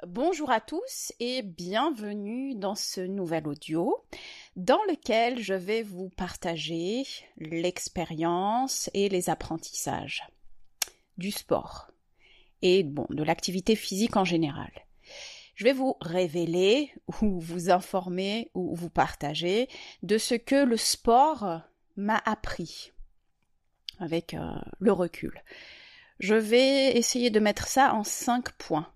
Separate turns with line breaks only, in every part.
Bonjour à tous et bienvenue dans ce nouvel audio dans lequel je vais vous partager l'expérience et les apprentissages du sport et de l'activité physique en général. Je vais vous révéler ou vous informer ou vous partager de ce que le sport m'a appris avec le recul. Je vais essayer de mettre ça en 5 points.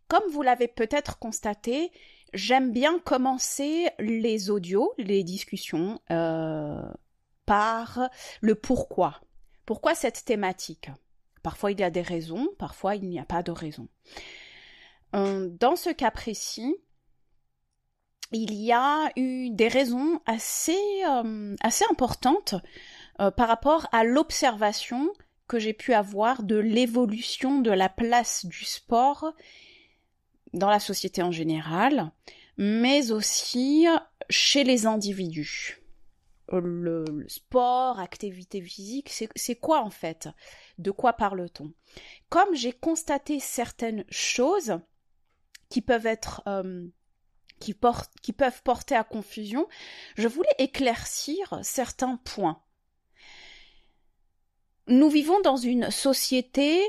Comme vous l'avez peut-être constaté, j'aime bien commencer les audios, les discussions, par le pourquoi. Pourquoi cette thématique ? Parfois il y a des raisons, parfois il n'y a pas de raison. Dans ce cas précis, il y a eu des raisons assez importantes par rapport à l'observation que j'ai pu avoir de l'évolution de la place du sport dans la société en général, mais aussi chez les individus. Le sport, activité physique, c'est quoi en fait ? De quoi parle-t-on ? Comme j'ai constaté certaines choses qui peuvent être qui peuvent porter à confusion, je voulais éclaircir certains points. Nous vivons dans une société,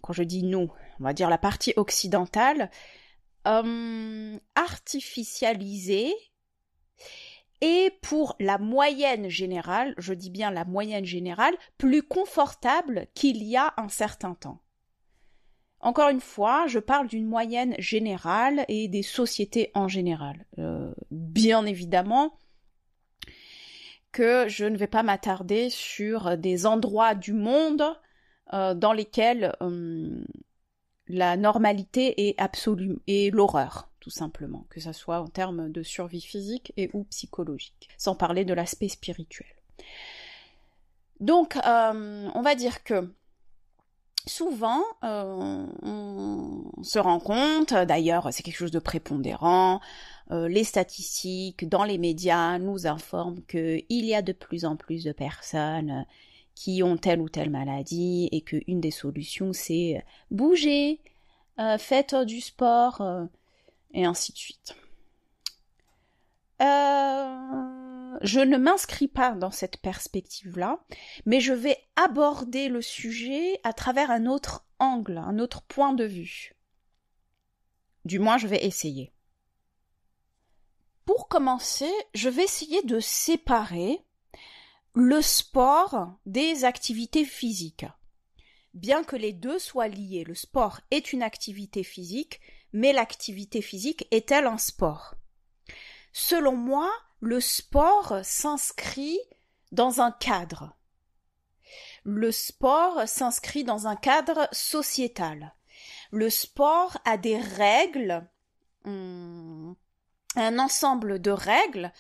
quand je dis nous, on va dire la partie occidentale, artificialisée, et pour la moyenne générale, je dis bien la moyenne générale, plus confortable qu'il y a un certain temps. Encore une fois, je parle d'une moyenne générale et des sociétés en général. Bien évidemment que je ne vais pas m'attarder sur des endroits du monde dans lesquels la normalité est absolue et l'horreur, tout simplement, que ce soit en termes de survie physique et ou psychologique, sans parler de l'aspect spirituel. Donc, on va dire que souvent, on se rend compte, d'ailleurs c'est quelque chose de prépondérant, les statistiques dans les médias nous informent qu'il y a de plus en plus de personnes qui ont telle ou telle maladie et qu'une des solutions c'est bouger, faites du sport et ainsi de suite. Je ne m'inscris pas dans cette perspective-là, mais je vais aborder le sujet à travers un autre angle, un autre point de vue. Du moins, je vais essayer. Pour commencer, je vais essayer de séparer le sport des activités physiques. Bien que les deux soient liés, le sport est une activité physique, mais l'activité physique est-elle un sport ? Selon moi, le sport s'inscrit dans un cadre. Le sport s'inscrit dans un cadre sociétal. Le sport a des règles, un ensemble de règles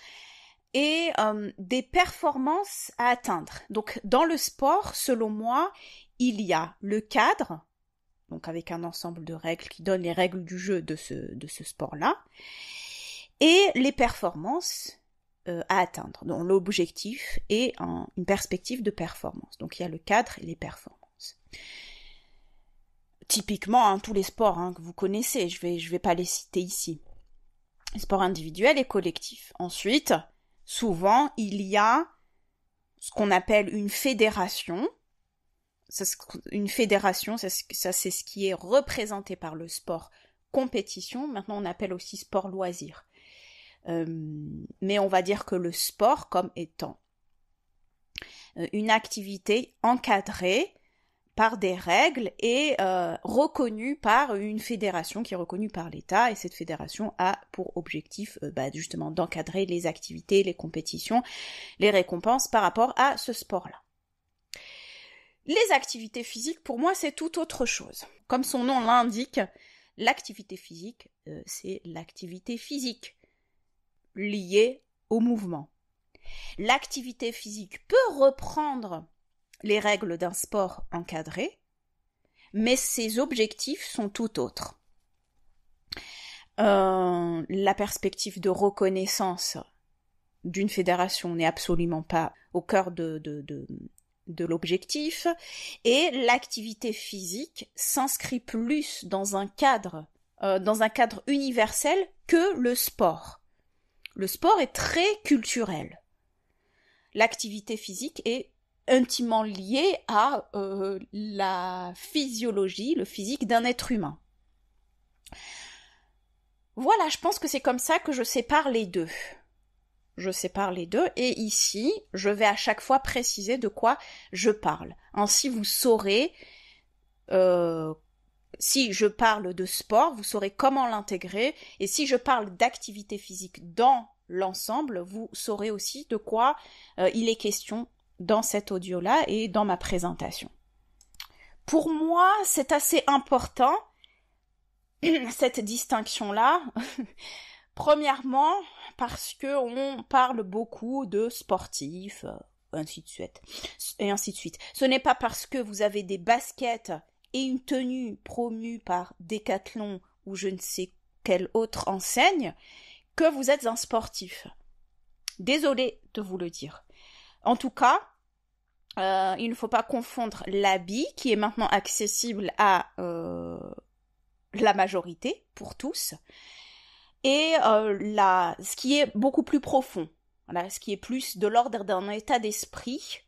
et des performances à atteindre. Donc, dans le sport, selon moi, il y a le cadre, donc avec un ensemble de règles qui donnent les règles du jeu de ce sport-là, et les performances à atteindre. Donc, l'objectif est une perspective de performance. Donc, il y a le cadre et les performances. Typiquement, tous les sports que vous connaissez, je vais pas les citer ici. Les sports individuels et collectifs. Ensuite, souvent, il y a ce qu'on appelle une fédération. Une fédération, c'est ce qui est représenté par le sport compétition. Maintenant, on appelle aussi sport loisir. Mais on va dire que le sport comme étant une activité encadrée par des règles et reconnue par une fédération qui est reconnue par l'État, et cette fédération a pour objectif justement d'encadrer les activités, les compétitions, les récompenses par rapport à ce sport-là. Les activités physiques, pour moi, c'est tout autre chose. Comme son nom l'indique, l'activité physique, c'est l'activité physique liée au mouvement. L'activité physique peut reprendre les règles d'un sport encadré, mais ses objectifs sont tout autres. La perspective de reconnaissance d'une fédération n'est absolument pas au cœur de de l'objectif, et l'activité physique s'inscrit plus dans un cadre universel que le sport. Le sport est très culturel. L'activité physique est intimement liée à la physiologie, le physique d'un être humain. Voilà, je pense que c'est comme ça que je sépare les deux. Et ici, je vais à chaque fois préciser de quoi je parle. Ainsi, vous saurez, si je parle de sport, vous saurez comment l'intégrer, et si je parle d'activité physique dans l'ensemble, vous saurez aussi de quoi il est question dans cet audio-là et dans ma présentation. Pour moi, c'est assez important, cette distinction-là. Premièrement, parce que on parle beaucoup de sportifs, ainsi de suite, et ainsi de suite. Ce n'est pas parce que vous avez des baskets et une tenue promue par Decathlon ou je ne sais quelle autre enseigne que vous êtes un sportif. Désolée de vous le dire. En tout cas, il ne faut pas confondre l'habit qui est maintenant accessible à la majorité, pour tous, et ce qui est beaucoup plus profond, voilà, ce qui est plus de l'ordre d'un état d'esprit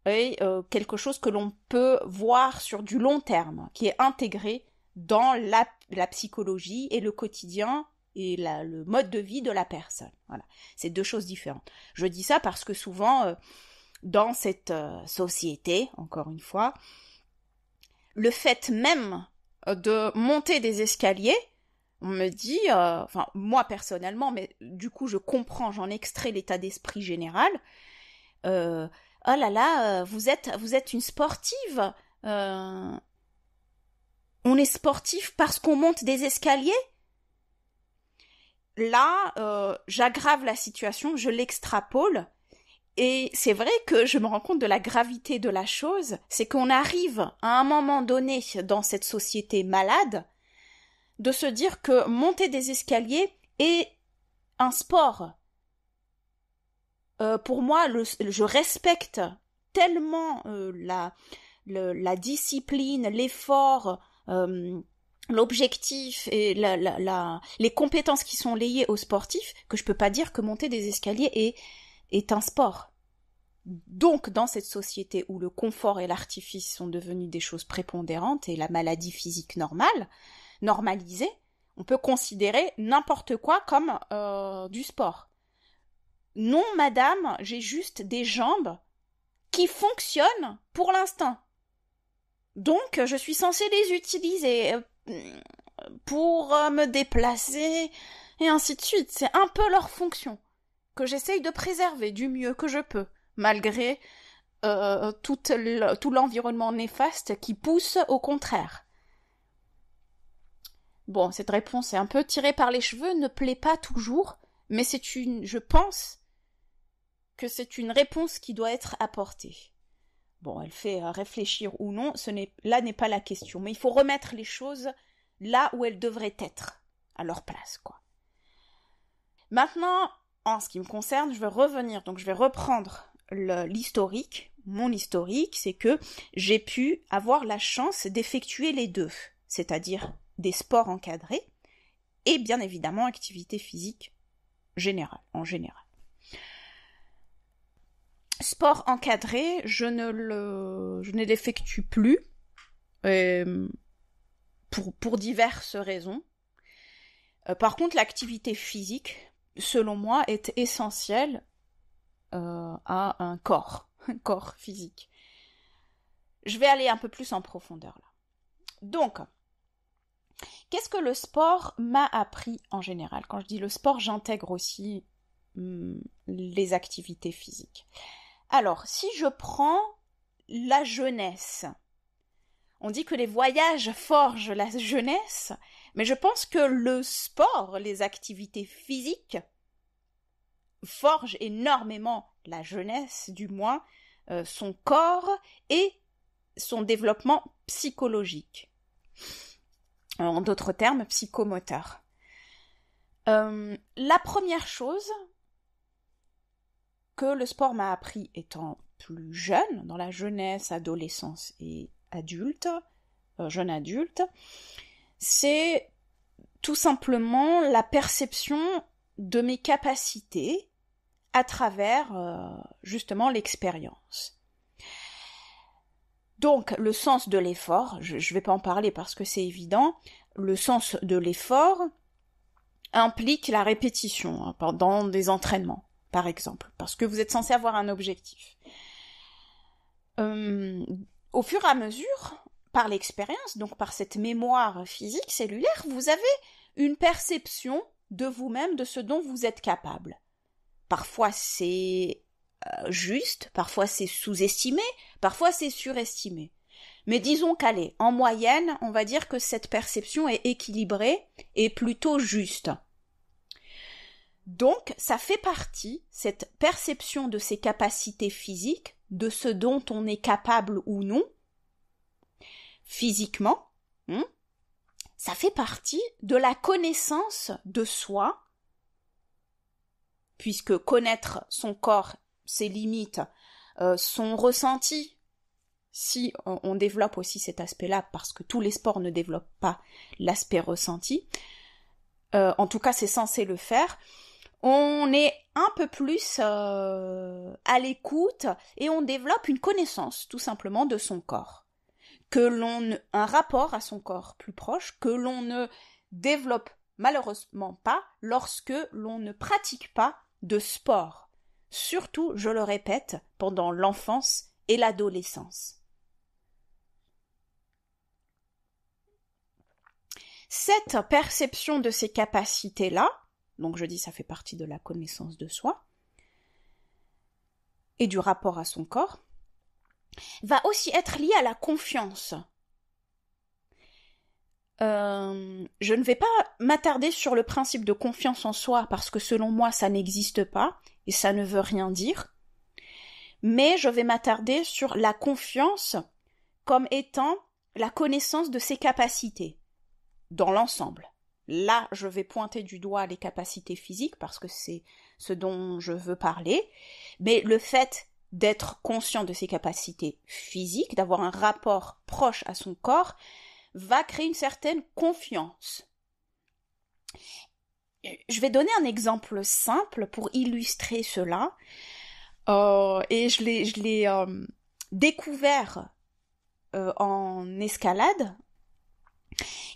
et quelque chose que l'on peut voir sur du long terme, qui est intégré dans la psychologie et le quotidien et le mode de vie de la personne. Voilà, c'est deux choses différentes. Je dis ça parce que souvent, dans cette société, encore une fois, le fait même de monter des escaliers, on me dit, enfin moi personnellement, mais du coup je comprends, j'en extrais l'état d'esprit général. Oh là là, vous êtes une sportive. On est sportif parce qu'on monte des escaliers. Là, j'aggrave la situation, je l'extrapole. Et c'est vrai que je me rends compte de la gravité de la chose, c'est qu'on arrive à un moment donné dans cette société malade de se dire que monter des escaliers est un sport. Pour moi, je respecte tellement la discipline, l'effort, l'objectif et les compétences qui sont liées aux sportifs que je peux pas dire que monter des escaliers est un sport. Donc, dans cette société où le confort et l'artifice sont devenus des choses prépondérantes et la maladie physique normalisée, on peut considérer n'importe quoi comme du sport. Non, madame, j'ai juste des jambes qui fonctionnent pour l'instant. Donc, je suis censée les utiliser pour me déplacer et ainsi de suite. C'est un peu leur fonction que j'essaye de préserver du mieux que je peux, malgré tout l'environnement néfaste qui pousse au contraire. Bon, cette réponse est un peu tirée par les cheveux, ne plaît pas toujours, mais je pense que c'est une réponse qui doit être apportée. Bon, elle fait réfléchir ou non, là n'est pas la question, mais il faut remettre les choses là où elles devraient être, à leur place, quoi. Maintenant, en ce qui me concerne, je vais reprendre l'historique. Mon historique, c'est que j'ai pu avoir la chance d'effectuer les deux, c'est-à-dire des sports encadrés et bien évidemment activité physique en général. Sport encadré, je ne l'effectue plus pour diverses raisons. Par contre, l'activité physique, selon moi, est essentielle à un corps physique. Je vais aller un peu plus en profondeur là. Donc, qu'est-ce que le sport m'a appris en général? Quand je dis le sport, j'intègre aussi les activités physiques. Alors, si je prends la jeunesse, on dit que les voyages forgent la jeunesse, mais je pense que le sport, les activités physiques, forgent énormément la jeunesse, du moins son corps et son développement psychologique. En d'autres termes, psychomoteur. La première chose que le sport m'a appris étant plus jeune, dans la jeunesse, adolescence et jeune adulte, c'est tout simplement la perception de mes capacités à travers justement l'expérience. Donc, le sens de l'effort, je ne vais pas en parler parce que c'est évident, le sens de l'effort implique la répétition pendant des entraînements, par exemple, parce que vous êtes censé avoir un objectif. Au fur et à mesure, par l'expérience, donc par cette mémoire physique cellulaire, vous avez une perception de vous-même, de ce dont vous êtes capable. Parfois c'est juste, parfois c'est sous-estimé, parfois c'est surestimé. Mais disons qu'allez, en moyenne, on va dire que cette perception est équilibrée et plutôt juste. Donc, ça fait partie, cette perception de ses capacités physiques, de ce dont on est capable ou non, physiquement, ça fait partie de la connaissance de soi, puisque connaître son corps, ses limites, son ressenti, si on développe aussi cet aspect-là, parce que tous les sports ne développent pas l'aspect ressenti, en tout cas c'est censé le faire, on est un peu plus à l'écoute et on développe une connaissance tout simplement de son corps, un rapport à son corps plus proche que l'on ne développe malheureusement pas lorsque l'on ne pratique pas de sport, surtout, je le répète, pendant l'enfance et l'adolescence. Cette perception de ces capacités-là, donc je dis ça fait partie de la connaissance de soi, et du rapport à son corps, va aussi être liée à la confiance. Je ne vais pas m'attarder sur le principe de confiance en soi, parce que selon moi ça n'existe pas, et ça ne veut rien dire, mais je vais m'attarder sur la confiance comme étant la connaissance de ses capacités, dans l'ensemble. Là, je vais pointer du doigt les capacités physiques, parce que c'est ce dont je veux parler, mais le fait d'être conscient de ses capacités physiques, d'avoir un rapport proche à son corps, va créer une certaine confiance. Je vais donner un exemple simple pour illustrer cela, et je l'ai découvert en escalade.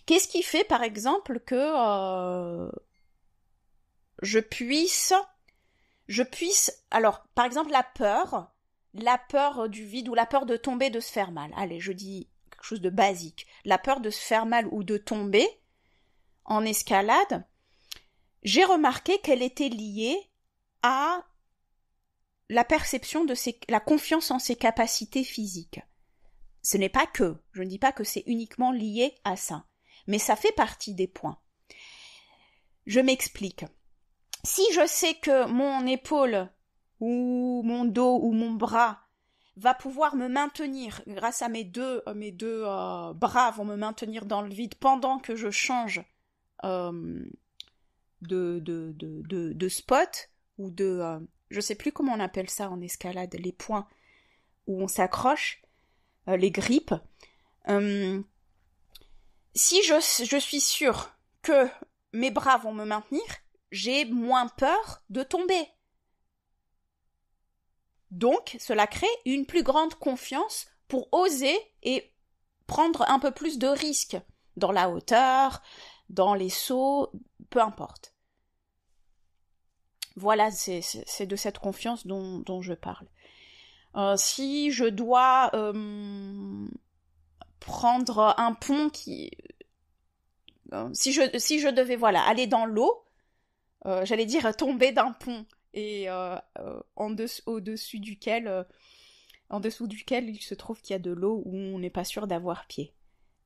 Qu'est-ce qui fait, par exemple, que je puisse, alors, par exemple, la peur du vide ou la peur de tomber, de se faire mal. Allez, je dis quelque chose de basique. La peur de se faire mal ou de tomber en escalade, j'ai remarqué qu'elle était liée à la perception de la confiance en ses capacités physiques. Ce n'est pas que, je ne dis pas que c'est uniquement lié à ça, mais ça fait partie des points. Je m'explique. Si je sais que mon épaule ou mon dos ou mon bras va pouvoir me maintenir, grâce à mes deux bras vont me maintenir dans le vide pendant que je change de spot, ou je sais plus comment on appelle ça en escalade, les points où on s'accroche, les grippes. Si je suis sûre que mes bras vont me maintenir, j'ai moins peur de tomber. Donc, cela crée une plus grande confiance pour oser et prendre un peu plus de risques dans la hauteur, dans les sauts, peu importe. Voilà, c'est de cette confiance dont je parle. Si je dois prendre un pont si je devais aller dans l'eau, j'allais dire tomber d'un pont et en dessous duquel il se trouve qu'il y a de l'eau où on n'est pas sûr d'avoir pied.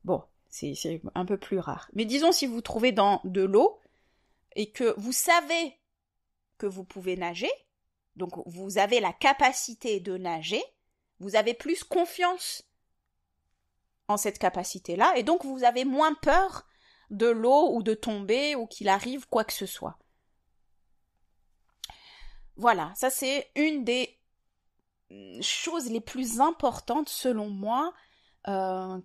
Bon, c'est un peu plus rare. Mais disons si vous trouvez dans de l'eau et que vous savez que vous pouvez nager, donc vous avez la capacité de nager, vous avez plus confiance en cette capacité-là, et donc vous avez moins peur de l'eau ou de tomber ou qu'il arrive quoi que ce soit. Voilà, ça c'est une des choses les plus importantes selon moi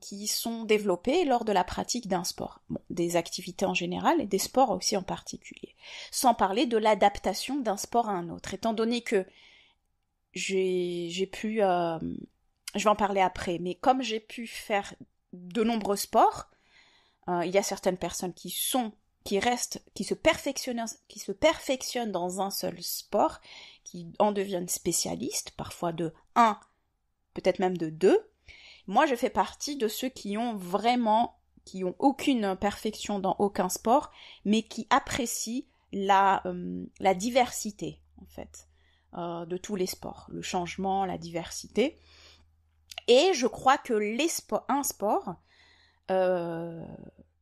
qui sont développées lors de la pratique d'un sport. Bon, des activités en général et des sports aussi en particulier. Sans parler de l'adaptation d'un sport à un autre. Étant donné que j'ai pu... je vais en parler après, mais comme j'ai pu faire de nombreux sports, il y a certaines personnes qui se perfectionnent dans un seul sport, qui en deviennent spécialistes, parfois de 1, peut-être même de 2. Moi, je fais partie de ceux qui ont aucune perfection dans aucun sport, mais qui apprécient la diversité, en fait, de tous les sports, le changement, la diversité. Et je crois que un sport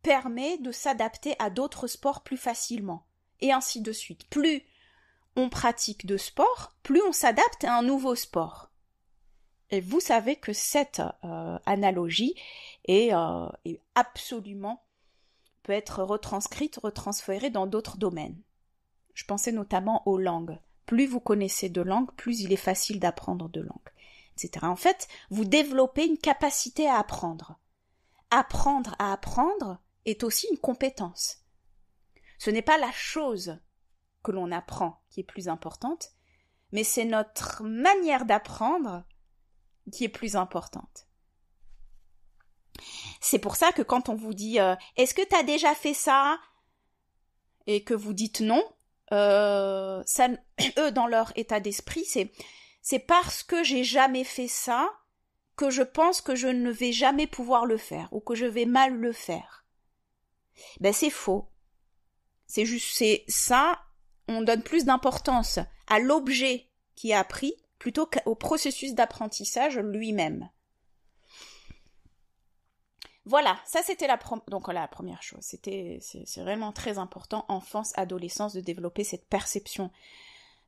permet de s'adapter à d'autres sports plus facilement, et ainsi de suite. Plus on pratique de sport, plus on s'adapte à un nouveau sport. Et vous savez que cette analogie est absolument, peut être retransférée dans d'autres domaines. Je pensais notamment aux langues. Plus vous connaissez de langues, plus il est facile d'apprendre de langues, etc. En fait, vous développez une capacité à apprendre. Apprendre à apprendre est aussi une compétence. Ce n'est pas la chose que l'on apprend qui est plus importante, mais c'est notre manière d'apprendre qui est plus importante. C'est pour ça que quand on vous dit est-ce que tu as déjà fait ça et que vous dites non, ça, eux dans leur état d'esprit c'est parce que j'ai jamais fait ça que je pense que je ne vais jamais pouvoir le faire ou que je vais mal le faire. Ben c'est faux. C'est ça, on donne plus d'importance à l'objet qui est appris plutôt qu'au processus d'apprentissage lui-même. Voilà, ça c'était la première chose. C'est vraiment très important, enfance, adolescence, de développer cette perception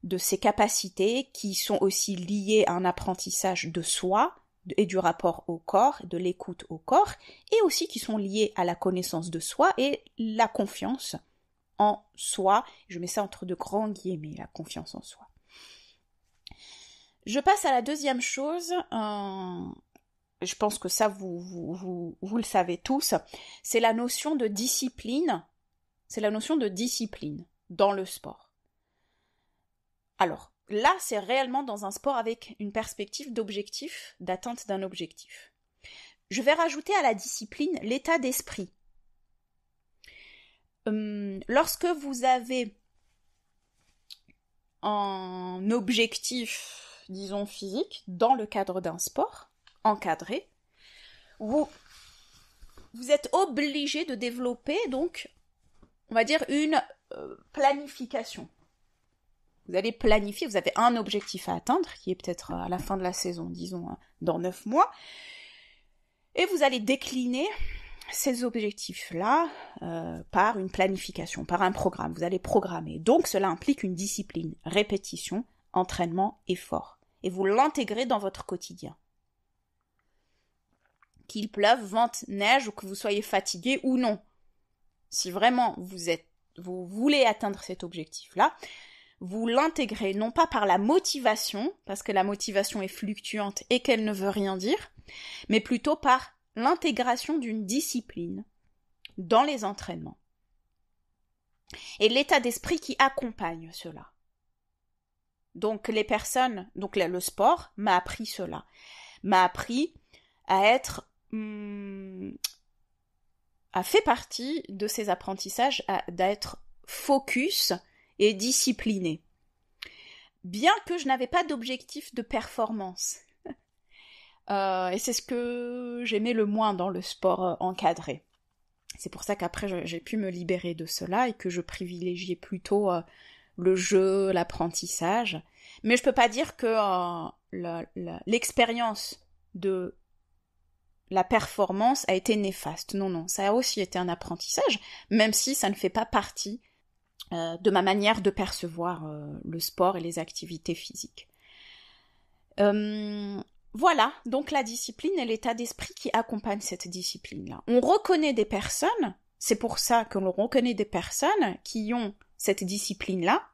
de ses capacités qui sont aussi liées à un apprentissage de soi et du rapport au corps, de l'écoute au corps, et aussi qui sont liées à la connaissance de soi et la confiance en soi. Je mets ça entre de grands guillemets, la confiance en soi. Je passe à la deuxième chose, je pense que ça vous le savez tous, c'est la notion de discipline. C'est la notion de discipline dans le sport. Alors, là, c'est réellement dans un sport avec une perspective d'objectif, d'atteinte d'un objectif. Je vais rajouter à la discipline l'état d'esprit. Lorsque vous avez un objectif, disons physique, dans le cadre d'un sport encadré, vous êtes obligé de développer donc, on va dire, une planification. Vous allez planifier, vous avez un objectif à atteindre, qui est peut-être à la fin de la saison, disons dans 9 mois, et vous allez décliner ces objectifs-là par une planification, par un programme. Vous allez programmer. Donc cela implique une discipline, répétition, entraînement, effort. Et vous l'intégrez dans votre quotidien. Qu'il pleuve, vente, neige, ou que vous soyez fatigué ou non. Si vraiment vous voulez atteindre cet objectif-là, vous l'intégrez non pas par la motivation, parce que la motivation est fluctuante et qu'elle ne veut rien dire, mais plutôt par l'intégration d'une discipline dans les entraînements. Et l'état d'esprit qui accompagne cela. Donc le sport m'a appris cela. M'a appris à être a fait partie de ces apprentissages d'être focus et discipliné. Bien que je n'avais pas d'objectif de performance. Et c'est ce que j'aimais le moins dans le sport encadré. C'est pour ça qu'après j'ai pu me libérer de cela et que je privilégiais plutôt le jeu, l'apprentissage. Mais je peux pas dire que l'expérience de la performance a été néfaste. Non, ça a aussi été un apprentissage, même si ça ne fait pas partie de ma manière de percevoir le sport et les activités physiques. Voilà, donc la discipline et l'état d'esprit qui accompagnent cette discipline-là. On reconnaît des personnes, c'est pour ça que l'on reconnaît des personnes qui ont cette discipline-là,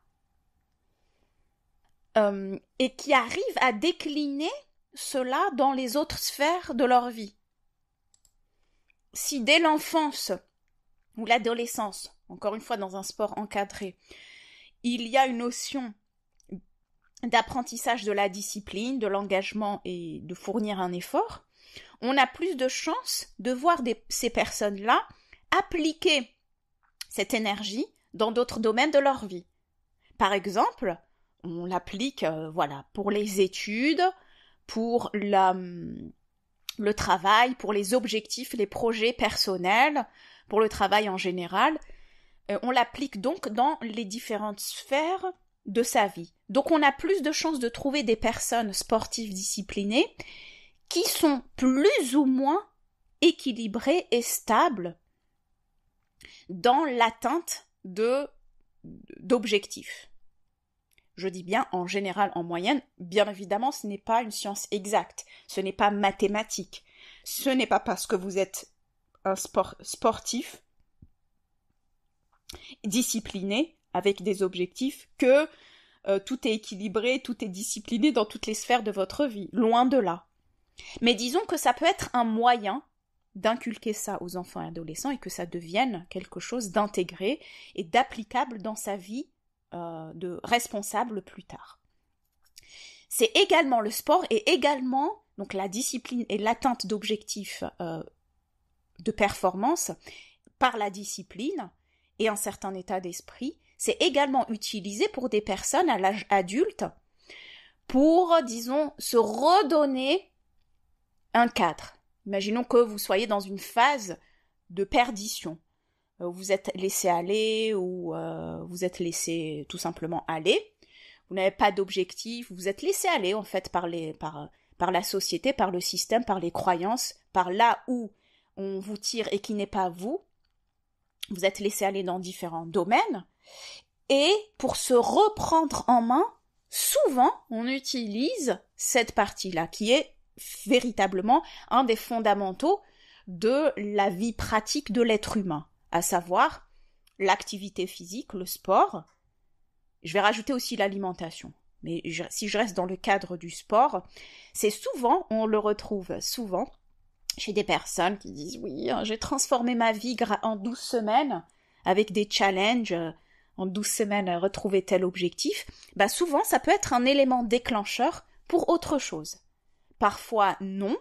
et qui arrivent à décliner cela dans les autres sphères de leur vie. Si dès l'enfance ou l'adolescence, encore une fois dans un sport encadré, il y a une notion d'apprentissage de la discipline, de l'engagement et de fournir un effort, on a plus de chances de voir ces personnes-là appliquer cette énergie dans d'autres domaines de leur vie. Par exemple, on l'applique pour les études, pour le travail, pour les objectifs, les projets personnels, pour le travail en général. On l'applique donc dans les différentes sphères de sa vie. Donc on a plus de chances de trouver des personnes sportives disciplinées qui sont plus ou moins équilibrées et stables dans l'atteinte d'objectifs. Je dis bien en général, en moyenne. Bien évidemment, ce n'est pas une science exacte. Ce n'est pas mathématique. Ce n'est pas parce que vous êtes un sportif discipliné avec des objectifs que tout est équilibré, tout est discipliné dans toutes les sphères de votre vie. Loin de là. Mais disons que ça peut être un moyen d'inculquer ça aux enfants et adolescents et que ça devienne quelque chose d'intégré et d'applicable dans sa vie de responsable plus tard. C'est également le sport et également donc la discipline et l'atteinte d'objectifs de performance par la discipline et un certain état d'esprit. C'est également utilisé pour des personnes à l'âge adulte pour, disons, se redonner un cadre. Imaginons que vous soyez dans une phase de perdition. Vous êtes laissé aller ou vous êtes laissé tout simplement aller. Vous n'avez pas d'objectif, vous êtes laissé aller en fait par la société, par le système, par les croyances, par là où on vous tire et qui n'est pas vous. Vous êtes laissé aller dans différents domaines. Et pour se reprendre en main, souvent on utilise cette partie-là qui est véritablement un des fondamentaux de la vie pratique de l'être humain, à savoir l'activité physique, le sport. Je vais rajouter aussi l'alimentation. Mais si je reste dans le cadre du sport, c'est souvent, on le retrouve souvent, chez des personnes qui disent « Oui, j'ai transformé ma vie en 12 semaines avec des challenges, en 12 semaines retrouver tel objectif. » Bah souvent, ça peut être un élément déclencheur pour autre chose. Parfois non,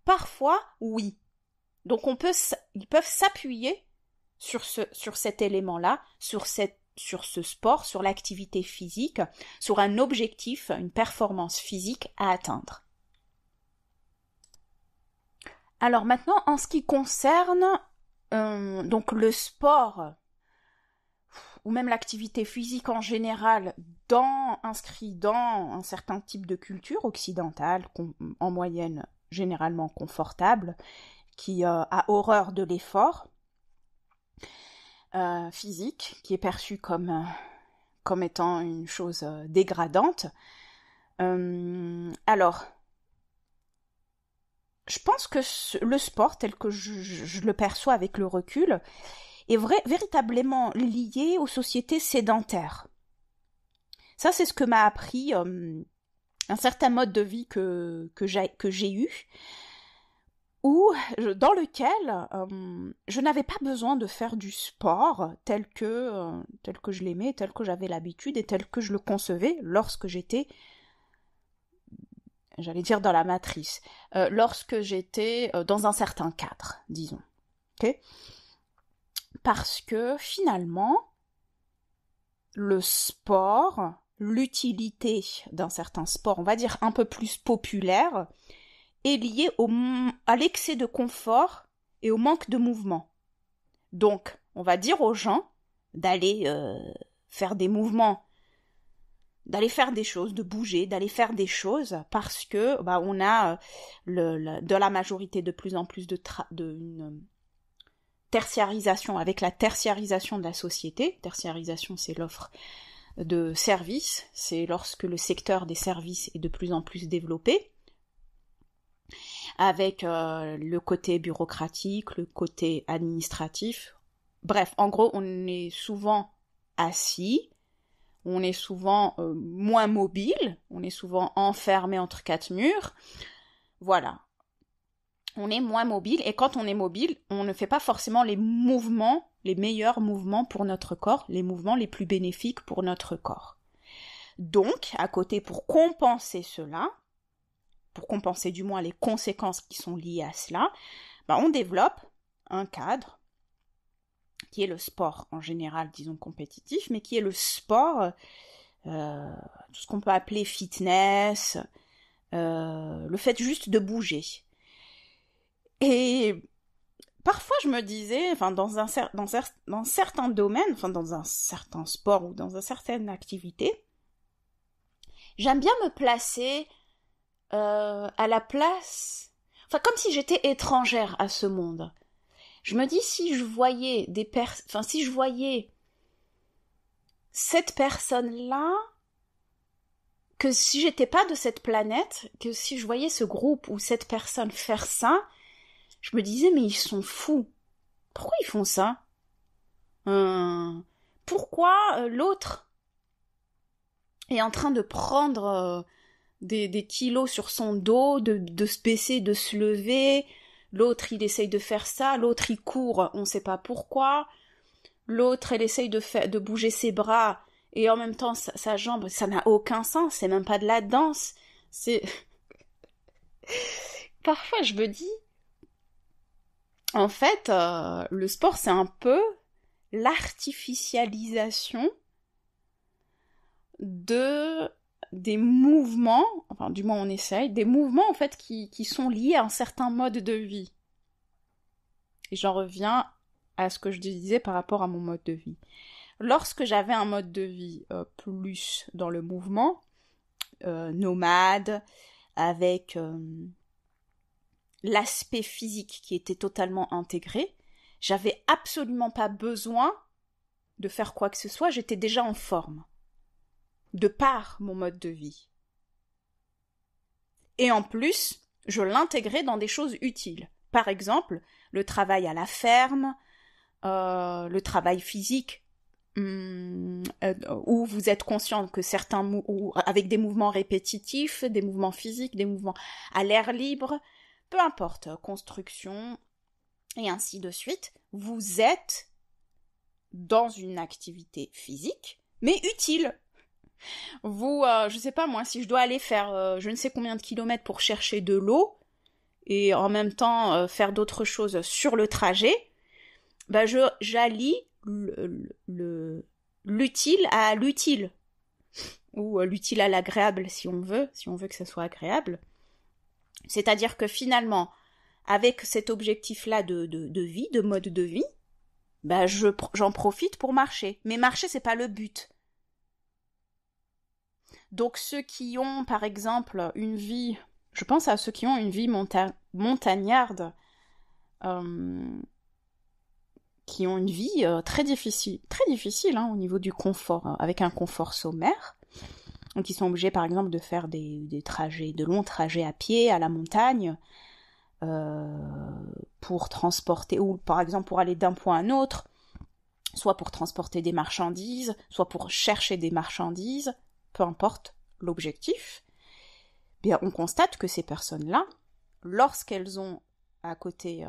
parfois oui. Donc ils peuvent s'appuyer sur cet élément-là, sur ce sport, sur l'activité physique, sur un objectif, une performance physique à atteindre. Alors maintenant, en ce qui concerne donc le sport, ou même l'activité physique en général, inscrit dans un certain type de culture occidentale, en moyenne généralement confortable, qui a horreur de l'effort physique, qui est perçu comme étant une chose dégradante. Alors, je pense que le sport, tel que je le perçois avec le recul, est véritablement lié aux sociétés sédentaires. Ça, c'est ce que m'a appris un certain mode de vie que j'ai eu, dans lequel je n'avais pas besoin de faire du sport tel que je l'aimais, tel que j'avais l'habitude et tel que je le concevais lorsque j'étais, j'allais dire dans la matrice, lorsque j'étais dans un certain cadre, disons. Okay ? Parce que finalement, le sport, l'utilité d'un certain sport, on va dire un peu plus populaire, est liée à l'excès de confort et au manque de mouvement. Donc, on va dire aux gens d'aller faire des mouvements, d'aller faire des choses, de bouger, d'aller faire des choses, parce que on a de la majorité de plus en plus une tertiarisation, avec la tertiarisation de la société. Tertiarisation, c'est l'offre de services, c'est lorsque le secteur des services est de plus en plus développé, avec le côté bureaucratique, le côté administratif. Bref, en gros, on est souvent assis, on est souvent moins mobile, on est souvent enfermé entre quatre murs. Voilà. On est moins mobile, et quand on est mobile, on ne fait pas forcément les mouvements, les meilleurs mouvements pour notre corps, les mouvements les plus bénéfiques pour notre corps. Donc, à côté, pour compenser cela, pour compenser du moins les conséquences qui sont liées à cela, on développe un cadre qui est le sport en général, disons compétitif, mais qui est le sport, tout ce qu'on peut appeler fitness, le fait juste de bouger. Et parfois je me disais, dans certains domaines, dans un certain sport ou dans une certaine activité, j'aime bien me placer à la place, comme si j'étais étrangère à ce monde. Je me dis, si je voyais si je voyais cette personne-là, que si j'étais pas de cette planète, que si je voyais ce groupe ou cette personne faire ça, je me disais, mais ils sont fous. Pourquoi ils font ça? Pourquoi l'autre est en train de prendre des kilos sur son dos, de se baisser, de se lever? L'autre, il essaye de faire ça. L'autre, il court, on ne sait pas pourquoi. L'autre, elle essaye de bouger ses bras et en même temps sa jambe. Ça n'a aucun sens. C'est même pas de la danse. Parfois, je me dis, en fait, le sport, c'est un peu l'artificialisation des mouvements, du moins on essaye, des mouvements en fait qui sont liés à un certain mode de vie. Et j'en reviens à ce que je disais par rapport à mon mode de vie. Lorsque j'avais un mode de vie plus dans le mouvement, nomade, avec l'aspect physique qui était totalement intégré, j'avais absolument pas besoin de faire quoi que ce soit, j'étais déjà en forme, de par mon mode de vie. Et en plus, je l'intégrais dans des choses utiles. Par exemple, le travail à la ferme, le travail physique, où vous êtes conscient que avec des mouvements répétitifs, des mouvements physiques, des mouvements à l'air libre, peu importe, construction, et ainsi de suite, vous êtes dans une activité physique, mais utile. Vous, je sais pas moi, si je dois aller faire je ne sais combien de kilomètres pour chercher de l'eau, et en même temps faire d'autres choses sur le trajet, j'allie l'utile à l'utile, ou l'utile à l'agréable si on veut que ça soit agréable. C'est-à-dire que finalement, avec cet objectif-là de vie, de mode de vie, j'en profite pour marcher. Mais marcher, c'est pas le but. Donc ceux qui ont, par exemple, une vie, je pense à ceux qui ont une vie montagnarde, qui ont une vie très difficile au niveau du confort, avec un confort sommaire, donc ils sont obligés, par exemple, de faire de longs trajets à pied, à la montagne, pour transporter, ou par exemple pour aller d'un point à un autre, soit pour transporter des marchandises, soit pour chercher des marchandises, peu importe l'objectif, bien on constate que ces personnes-là, lorsqu'elles ont à côté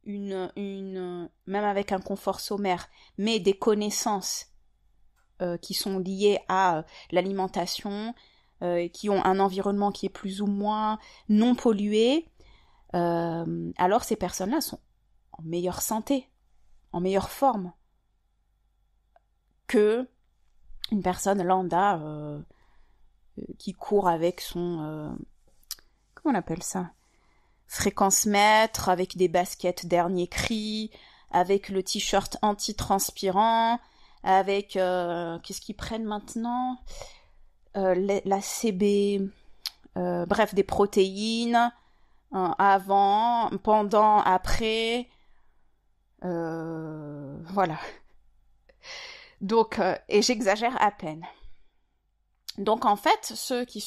même avec un confort sommaire, mais des connaissances qui sont liées à l'alimentation, qui ont un environnement qui est plus ou moins non pollué, alors ces personnes-là sont en meilleure santé, en meilleure forme que une personne lambda qui court avec son comment on appelle ça, fréquence-mètre, avec des baskets dernier cri, avec le t-shirt anti-transpirant, avec qu'est-ce qu'ils prennent maintenant, la CB, bref, des protéines avant, pendant, après, voilà. Donc, et j'exagère à peine. Donc en fait, ceux qui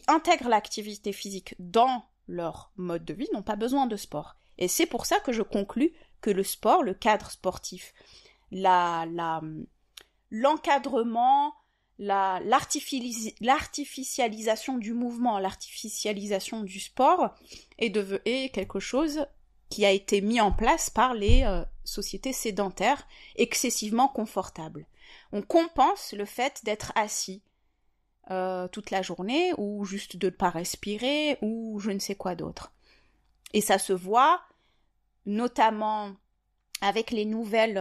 intègrent l'activité physique dans leur mode de vie n'ont pas besoin de sport. Et c'est pour ça que je conclus que le sport, le cadre sportif l'encadrement, l'artificialisation du mouvement, l'artificialisation du sport est quelque chose qui a été mis en place par les sociétés sédentaires excessivement confortables. On compense le fait d'être assis toute la journée, ou juste de ne pas respirer, ou je ne sais quoi d'autre. Et ça se voit notamment avec la nouvelle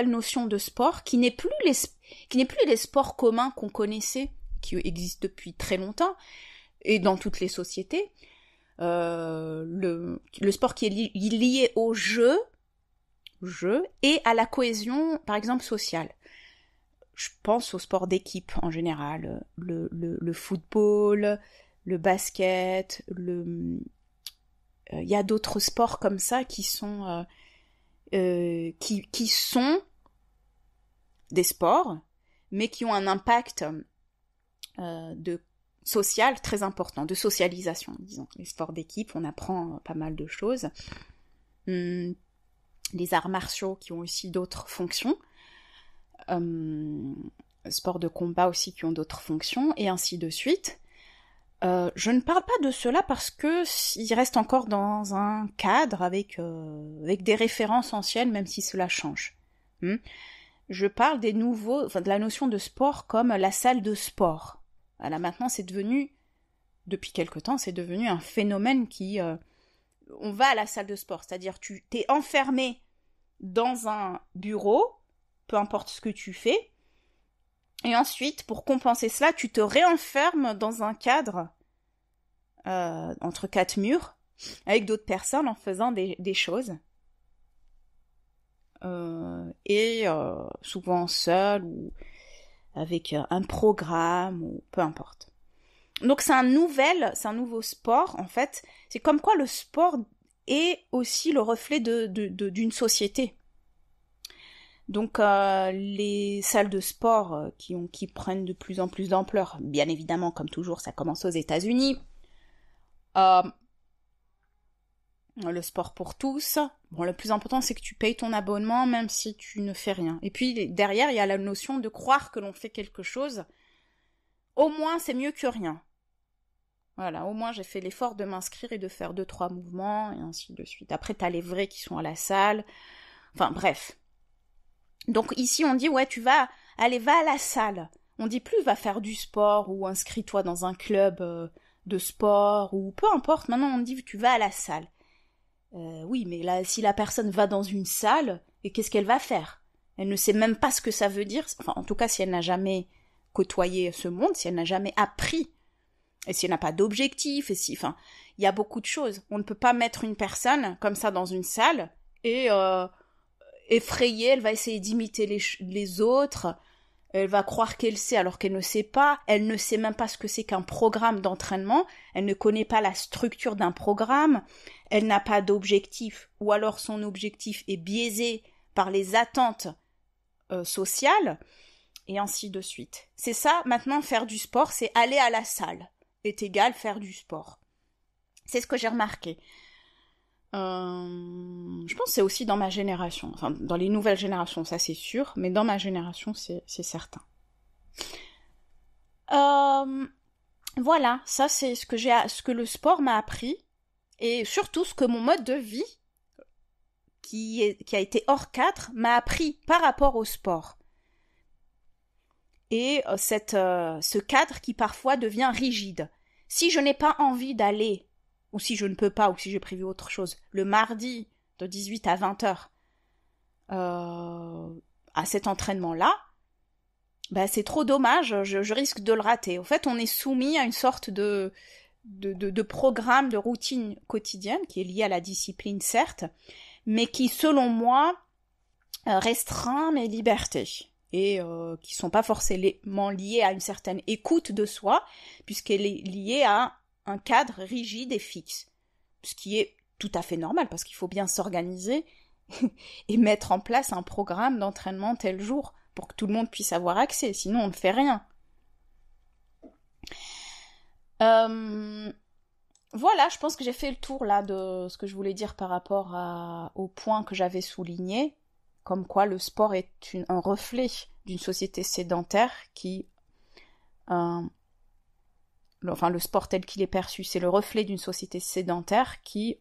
notion de sport, qui n'est plus les sports communs qu'on connaissait, qui existent depuis très longtemps, et dans toutes les sociétés. Le sport qui est lié au jeu et à la cohésion, par exemple, sociale. Je pense au sport d'équipe en général, le football, le basket, il y a d'autres sports comme ça qui sont des sports, mais qui ont un impact social très important, de socialisation, disons. Les sports d'équipe, on apprend pas mal de choses. Les arts martiaux qui ont aussi d'autres fonctions. Sports de combat aussi qui ont d'autres fonctions, et ainsi de suite. Je ne parle pas de cela parce que il reste encore dans un cadre avec des références anciennes, même si cela change. Je parle de la notion de sport comme la salle de sport. Voilà, maintenant depuis quelque temps, c'est devenu un phénomène on va à la salle de sport, c'est-à-dire tu t'es enfermé dans un bureau, peu importe ce que tu fais, et ensuite, pour compenser cela, tu te réenfermes dans un cadre entre quatre murs, avec d'autres personnes en faisant des choses. Souvent seul ou avec un programme, ou peu importe. Donc c'est un nouveau sport, en fait. C'est comme quoi le sport est aussi le reflet d'une société. Donc les salles de sport qui prennent de plus en plus d'ampleur, bien évidemment, comme toujours, ça commence aux États-Unis. Le sport pour tous. Bon, le plus important, c'est que tu payes ton abonnement, même si tu ne fais rien. Et puis, derrière, il y a la notion de croire que l'on fait quelque chose. Au moins, c'est mieux que rien. Voilà, au moins, j'ai fait l'effort de m'inscrire et de faire 2-3 mouvements, et ainsi de suite. Après, t'as les vrais qui sont à la salle. Enfin, bref. Donc, ici, on dit, ouais, va à la salle. On dit plus, va faire du sport, ou inscris-toi dans un club de sport, ou peu importe. Maintenant, on dit, tu vas à la salle. Oui, mais là, si la personne va dans une salle, et qu'est-ce qu'elle va faire? Elle ne sait même pas ce que ça veut dire. Enfin, en tout cas, si elle n'a jamais côtoyé ce monde, si elle n'a jamais appris, et si elle n'a pas d'objectif, il y a beaucoup de choses. On ne peut pas mettre une personne comme ça dans une salle et effrayée, elle va essayer d'imiter les autres, elle va croire qu'elle sait alors qu'elle ne sait pas, elle ne sait même pas ce que c'est qu'un programme d'entraînement, elle ne connaît pas la structure d'un programme, elle n'a pas d'objectif, ou alors son objectif est biaisé par les attentes sociales, et ainsi de suite. C'est ça, maintenant, faire du sport, c'est aller à la salle, est égal faire du sport. C'est ce que j'ai remarqué. Je pense que c'est aussi dans ma génération, enfin dans les nouvelles générations, ça c'est sûr, mais dans ma génération c'est certain. Voilà, ça c'est ce que le sport m'a appris, et surtout ce que mon mode de vie, qui a été hors cadre, m'a appris par rapport au sport. Et ce cadre qui parfois devient rigide. Si je n'ai pas envie d'aller, ou si je ne peux pas, ou si j'ai prévu autre chose, le mardi de 18 à 20 heures à cet entraînement-là, ben c'est trop dommage, je risque de le rater. En fait, on est soumis à une sorte de programme, de routine quotidienne qui est liée à la discipline, certes, mais qui, selon moi, restreint mes libertés. Et qui sont pas forcément liées à une certaine écoute de soi, puisqu'elle est liée à un cadre rigide et fixe. Ce qui est tout à fait normal, parce qu'il faut bien s'organiser et mettre en place un programme d'entraînement tel jour, pour que tout le monde puisse avoir accès, sinon on ne fait rien. Voilà, je pense que j'ai fait le tour là de ce que je voulais dire par rapport au point que j'avais souligné. comme quoi le sport est un reflet d'une société sédentaire qui... le sport tel qu'il est perçu, c'est le reflet d'une société sédentaire qui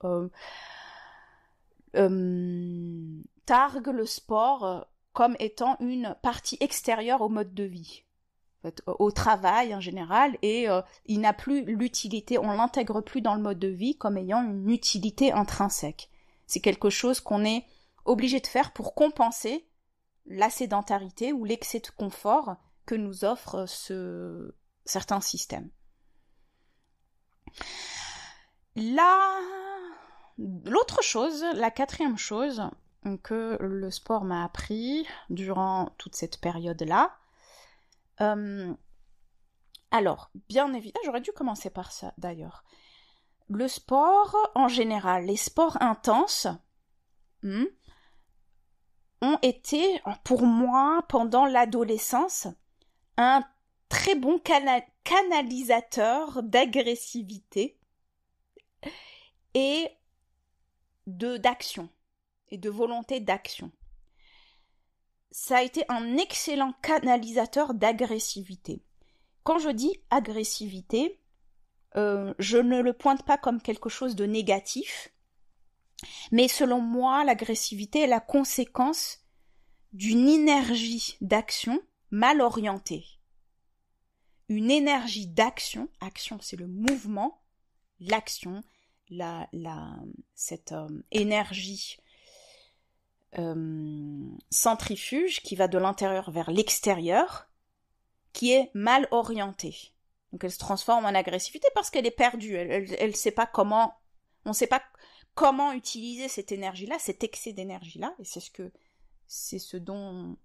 targue le sport comme étant une partie extérieure au mode de vie, en fait, au travail en général, et il n'a plus l'utilité, on l'intègre plus dans le mode de vie comme ayant une utilité intrinsèque. C'est quelque chose qu'on est obligé de faire pour compenser la sédentarité ou l'excès de confort que nous offre certains systèmes. L'autre chose, la quatrième chose que le sport m'a appris durant toute cette période-là, alors, bien évidemment, j'aurais dû commencer par ça d'ailleurs. Le sport, en général, les sports intenses ont été, pour moi, pendant l'adolescence, un très bon canalisateur d'agressivité et d'action, et de volonté d'action. Ça a été un excellent canalisateur d'agressivité. Quand je dis agressivité, je ne le pointe pas comme quelque chose de négatif, mais selon moi, l'agressivité est la conséquence d'une énergie d'action mal orientée. Une énergie d'action, action c'est le mouvement, l'action, cette énergie centrifuge qui va de l'intérieur vers l'extérieur, qui est mal orientée. Donc elle se transforme en agressivité parce qu'elle est perdue. Elle sait pas comment, on ne sait pas comment utiliser cette énergie-là, cet excès d'énergie-là, et c'est ce dont,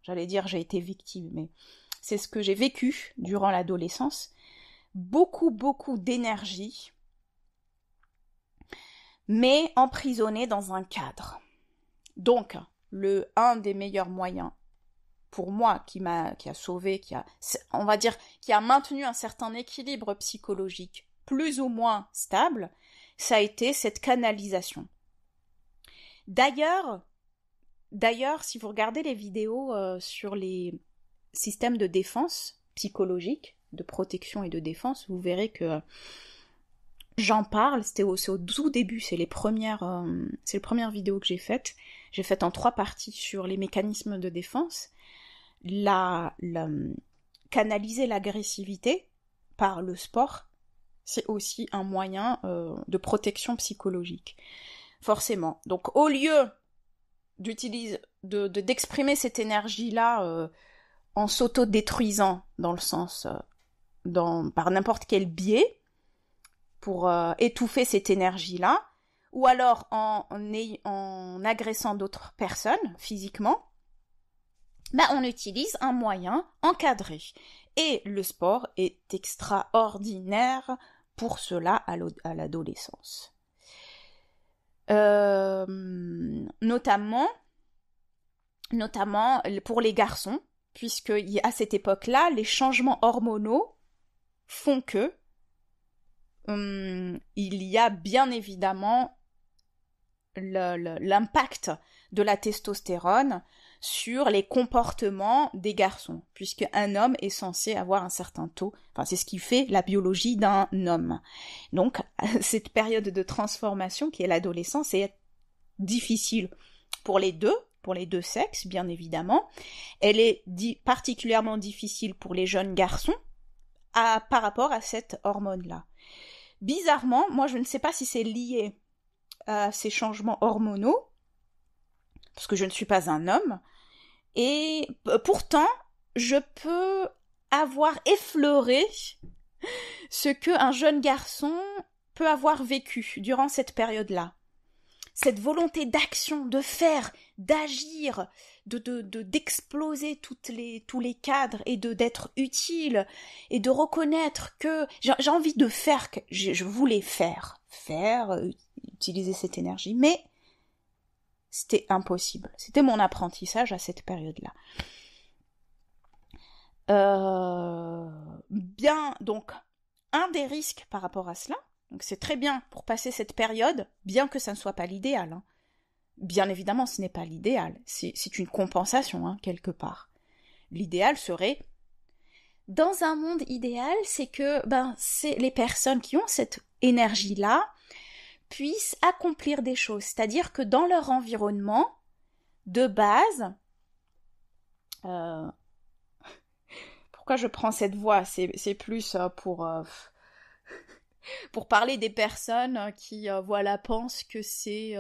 j'allais dire j'ai été victime, mais c'est ce que j'ai vécu durant l'adolescence. Beaucoup d'énergie, mais emprisonnée dans un cadre. Donc, un des meilleurs moyens pour moi qui a sauvé, qui a maintenu un certain équilibre psychologique plus ou moins stable, ça a été cette canalisation. D'ailleurs, si vous regardez les vidéos sur les systèmes de défense psychologique, de protection et de défense, vous verrez que j'en parle, c'est au tout début, c'est les premières vidéos que j'ai faites. J'ai fait en 3 parties sur les mécanismes de défense. Canaliser l'agressivité par le sport, c'est aussi un moyen de protection psychologique. Forcément. Donc au lieu d'exprimer cette énergie-là en s'auto-détruisant dans le sens par n'importe quel biais, pour étouffer cette énergie-là, ou alors en agressant d'autres personnes physiquement, on utilise un moyen encadré. Et le sport est extraordinaire pour cela à l'adolescence. Notamment pour les garçons, puisque à cette époque-là, les changements hormonaux font que il y a bien évidemment l'impact de la testostérone sur les comportements des garçons, puisque un homme est censé avoir un certain taux, c'est ce qui fait la biologie d'un homme. Donc, cette période de transformation qui est l'adolescence est difficile pour les deux sexes, bien évidemment. Elle est particulièrement difficile pour les jeunes garçons par rapport à cette hormone-là. Bizarrement, moi je ne sais pas si c'est lié à ces changements hormonaux, parce que je ne suis pas un homme, et pourtant, je peux avoir effleuré ce qu'un jeune garçon peut avoir vécu durant cette période-là. Cette volonté d'action, de faire, d'agir, d'exploser tous les cadres et d'être utile et de reconnaître que j'ai envie de faire, que je voulais faire, utiliser cette énergie, mais c'était impossible. C'était mon apprentissage à cette période-là. Donc, un des risques par rapport à cela, donc c'est très bien pour passer cette période, bien que ça ne soit pas l'idéal, Bien évidemment, ce n'est pas l'idéal, c'est une compensation, hein, quelque part. L'idéal serait, dans un monde idéal, c'est que c'est les personnes qui ont cette énergie-là puissent accomplir des choses, c'est-à-dire que dans leur environnement, de base, pourquoi je prends cette voix, c'est plus pour parler des personnes qui pensent que c'est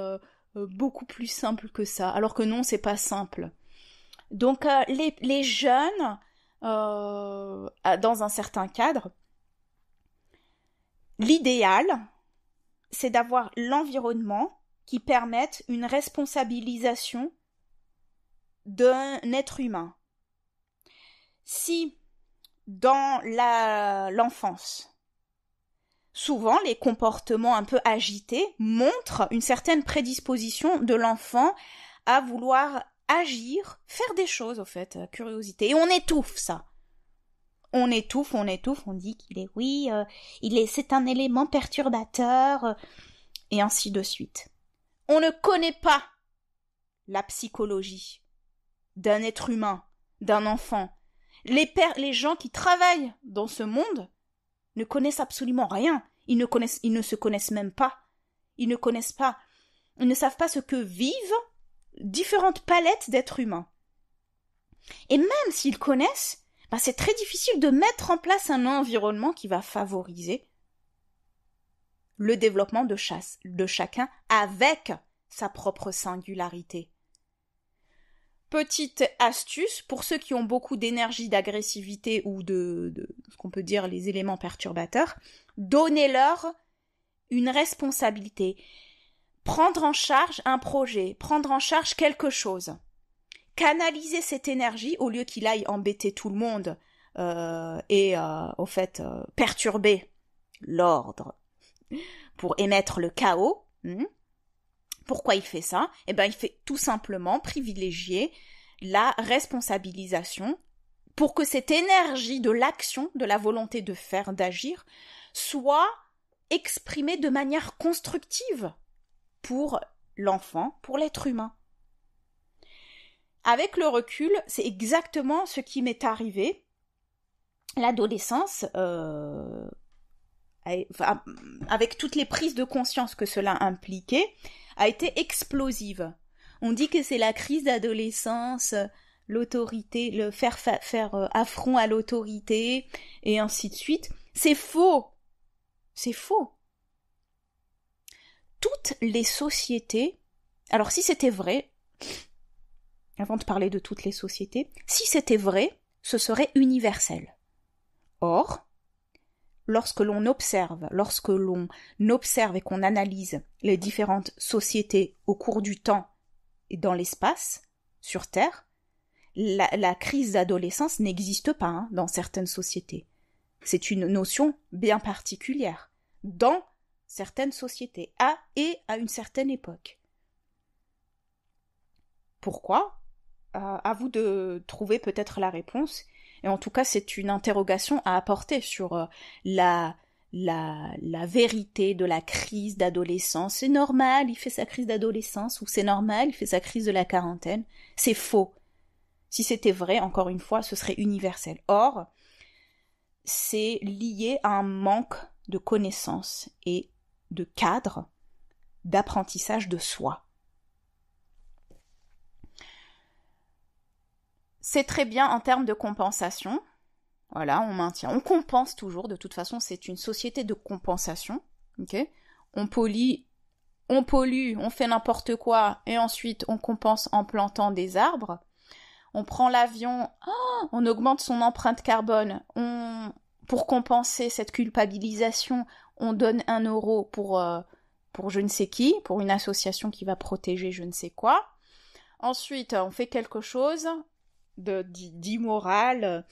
beaucoup plus simple que ça, alors que non, c'est pas simple. Donc les jeunes, dans un certain cadre, l'idéal, c'est d'avoir l'environnement qui permette une responsabilisation d'un être humain. Si dans l'enfance, souvent les comportements un peu agités montrent une certaine prédisposition de l'enfant à vouloir agir, faire des choses, au fait, curiosité. Et on étouffe ça. On étouffe, on dit qu'il est, c'est un élément perturbateur, et ainsi de suite. On ne connaît pas la psychologie d'un être humain, d'un enfant. Les gens qui travaillent dans ce monde ne connaissent absolument rien. Ils ne se connaissent même pas. Ils ne savent pas ce que vivent différentes palettes d'êtres humains. Et même s'ils connaissent, c'est très difficile de mettre en place un environnement qui va favoriser le développement de chacun avec sa propre singularité. Petite astuce, pour ceux qui ont beaucoup d'énergie, d'agressivité ou de ce qu'on peut dire les éléments perturbateurs, donnez-leur une responsabilité. Prendre en charge un projet, prendre en charge quelque chose. Canaliser cette énergie au lieu qu'il aille embêter tout le monde perturber l'ordre pour émettre le chaos. Pourquoi il fait ça ? Il fait tout simplement privilégier la responsabilisation pour que cette énergie de l'action, de la volonté de faire, d'agir, soit exprimée de manière constructive pour l'enfant, pour l'être humain. Avec le recul, c'est exactement ce qui m'est arrivé. L'adolescence, avec toutes les prises de conscience que cela impliquait, a été explosive. On dit que c'est la crise d'adolescence, l'autorité, le faire affront à l'autorité, et ainsi de suite. C'est faux. C'est faux. Toutes les sociétés, alors si c'était vrai, avant de parler de toutes les sociétés, si c'était vrai, ce serait universel. Or, lorsque l'on observe et qu'on analyse les différentes sociétés au cours du temps et dans l'espace, sur Terre, la crise d'adolescence n'existe pas dans certaines sociétés. C'est une notion bien particulière dans certaines sociétés, à une certaine époque. Pourquoi ? À vous de trouver peut-être la réponse. Et en tout cas, c'est une interrogation à apporter sur la vérité de la crise d'adolescence. C'est normal, il fait sa crise d'adolescence, ou c'est normal, il fait sa crise de la quarantaine. C'est faux. Si c'était vrai, encore une fois, ce serait universel. Or, c'est lié à un manque de connaissances et de cadre d'apprentissage de soi. C'est très bien en termes de compensation. Voilà, on maintient. On compense toujours. De toute façon, c'est une société de compensation. Okay ? On pollue, on fait n'importe quoi, et ensuite on compense en plantant des arbres. On prend l'avion, on augmente son empreinte carbone. Pour compenser cette culpabilisation, on donne 1 euro pour je ne sais qui, pour une association qui va protéger je ne sais quoi. Ensuite, on fait quelque chose d'immoral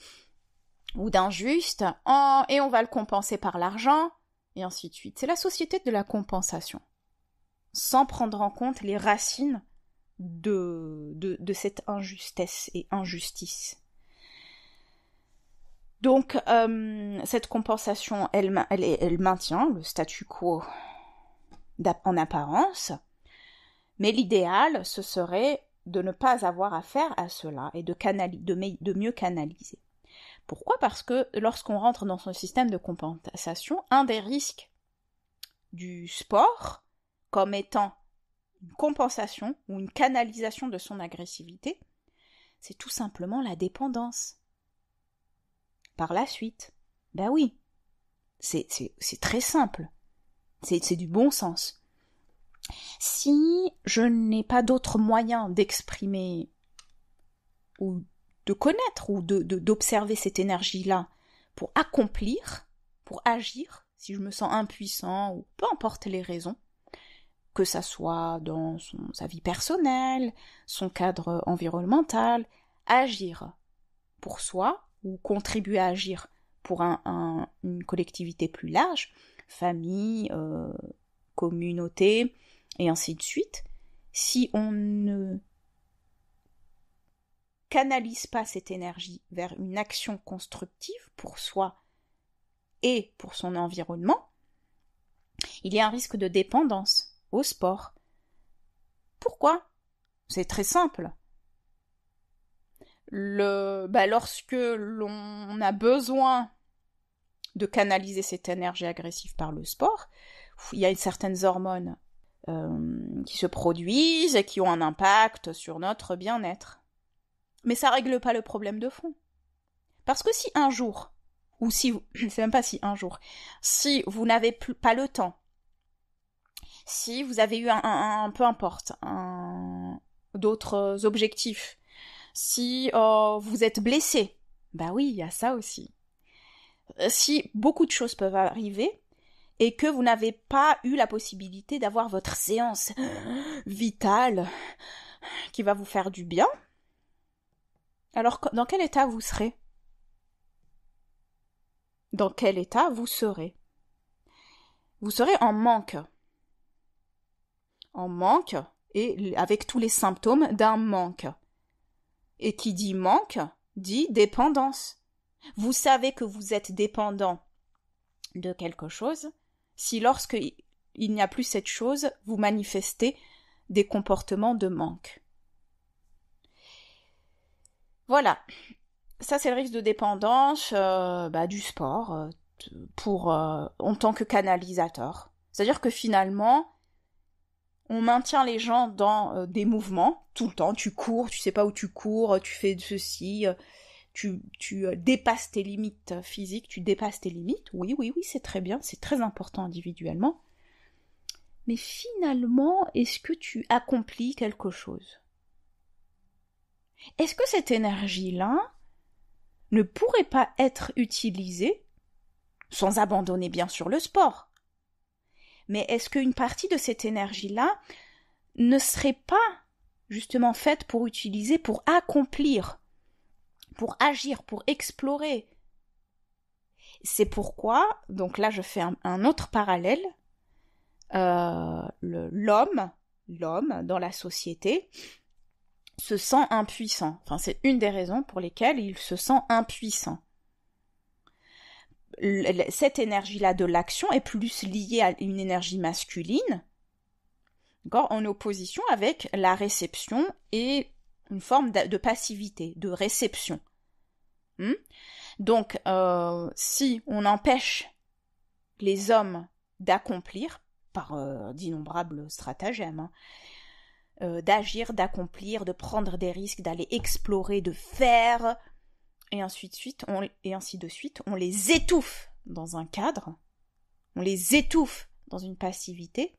ou d'injuste, et on va le compenser par l'argent, et ainsi de suite. C'est la société de la compensation, sans prendre en compte les racines de cette injustesse et injustice. Donc, cette compensation, elle maintient le statu quo en apparence, Mais l'idéal, ce serait de ne pas avoir affaire à cela et de mieux canaliser. Pourquoi ? Parce que lorsqu'on rentre dans son système de compensation, un des risques du sport, comme étant une compensation ou une canalisation de son agressivité, c'est tout simplement la dépendance. Par la suite, ben oui, c'est très simple, c'est du bon sens. Si je n'ai pas d'autre moyen d'exprimer ou de connaître ou d'observer cette énergie-là pour accomplir, pour agir, si je me sens impuissant ou peu importe les raisons, que ça soit dans sa vie personnelle, son cadre environnemental, agir pour soi ou contribuer à agir pour une collectivité plus large, famille, communauté, et ainsi de suite, si on ne canalise pas cette énergie vers une action constructive pour soi et pour son environnement, il y a un risque de dépendance au sport. Pourquoi ? C'est très simple. Lorsque l'on a besoin de canaliser cette énergie agressive par le sport, il y a certaines hormones qui se produisent et qui ont un impact sur notre bien-être. Mais ça règle pas le problème de fond. Parce que si un jour, ou si, c'est même pas si un jour, si vous n'avez pas le temps, si vous avez eu peu importe, d'autres objectifs, si vous êtes blessé, bah oui, il y a ça aussi. Si beaucoup de choses peuvent arriver, et que vous n'avez pas eu la possibilité d'avoir votre séance vitale qui va vous faire du bien, alors dans quel état vous serez ? Dans quel état vous serez ? Vous serez en manque. En manque, et avec tous les symptômes d'un manque. Et qui dit manque, dit dépendance. Vous savez que vous êtes dépendant de quelque chose, si lorsque il n'y a plus cette chose, vous manifestez des comportements de manque. Voilà, ça c'est le risque de dépendance du sport en tant que canalisateur. C'est-à-dire que finalement, on maintient les gens dans des mouvements tout le temps. Tu cours, tu sais pas où tu cours, tu fais ceci, tu dépasses tes limites physiques, tu dépasses tes limites. Oui, c'est très bien, c'est très important individuellement. Mais finalement, est-ce que tu accomplis quelque chose ? Est-ce que cette énergie-là ne pourrait pas être utilisée, sans abandonner bien sûr le sport, mais est-ce qu'une partie de cette énergie-là ne serait pas justement faite pour utiliser, pour accomplir, pour agir, pour explorer ? C'est pourquoi, donc là je fais un autre parallèle, l'homme dans la société se sent impuissant. Enfin, c'est une des raisons pour lesquelles il se sent impuissant. Cette énergie-là de l'action est plus liée à une énergie masculine, d'accord, en opposition avec la réception et une forme de passivité, de réception. Donc, si on empêche les hommes d'accomplir, par d'innombrables stratagèmes, d'agir, d'accomplir, de prendre des risques, d'aller explorer, de faire, et ainsi de suite, on les étouffe dans un cadre, on les étouffe dans une passivité.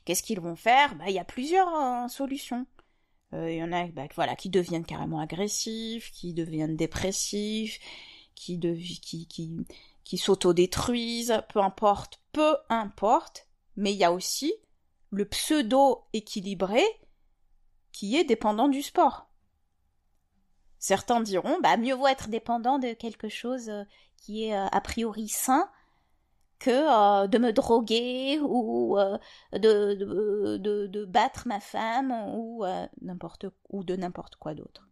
Qu'est-ce qu'ils vont faire ? Il y a plusieurs solutions. Il y en a qui deviennent carrément agressifs, qui deviennent dépressifs, qui s'autodétruisent, peu importe, mais il y a aussi le pseudo-équilibré qui est dépendant du sport. Certains diront, mieux vaut être dépendant de quelque chose qui est a priori sain que de me droguer ou de battre ma femme ou de n'importe quoi d'autre.